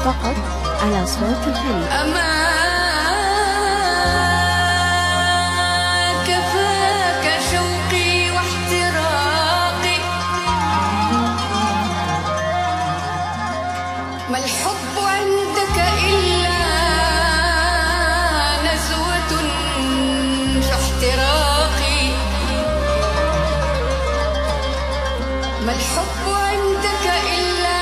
فقط على صوت الحريق. أما كفاك شوقي واحتراقي، ما الحب عندك إلا نزوة في احتراقي، ما الحب عندك إلا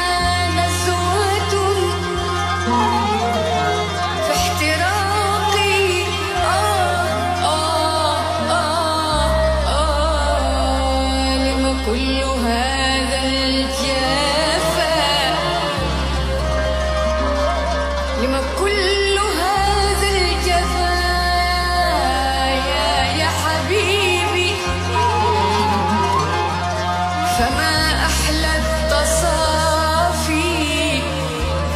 في احتراقي. لما كل هذا الجفا، لما كل هذا الجفا يا حبيبي، فما أحلى التصافي،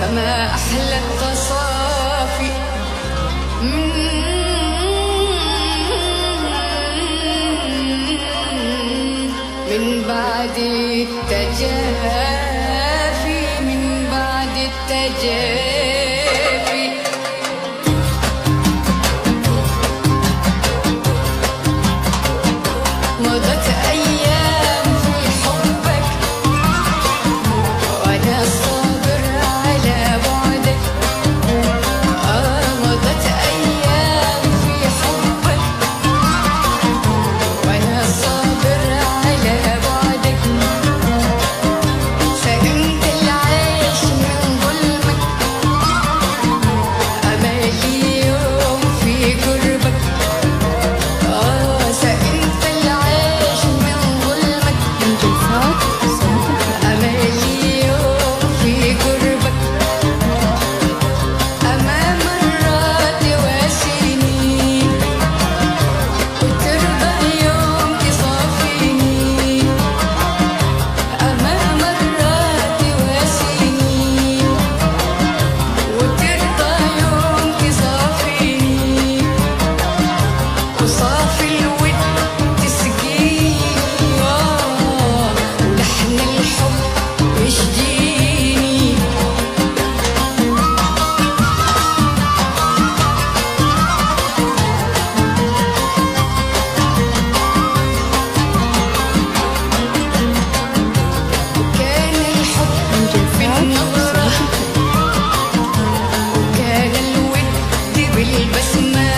فما أحلى التصافي من بعد التجافي، من بعد التجافي. مضت أيام في حبك وأنا صابر على بعدك، مضت أيام في حبك وأنا صابر على بعدك، سئمت العيش من ظلمك، أمالي يوم في قربك، سئمت العيش من ظلمك، أمالي يوم في قربك، أمام مرات واسيني وترضى يوم تصافيني، أمام مرات واسيني وترضى يوم تصافيني، وصافي الود تسقيني، ولحن الحب يشجيني. كان الحب في النظرة، وكان الود بالبسمة،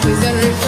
وذرة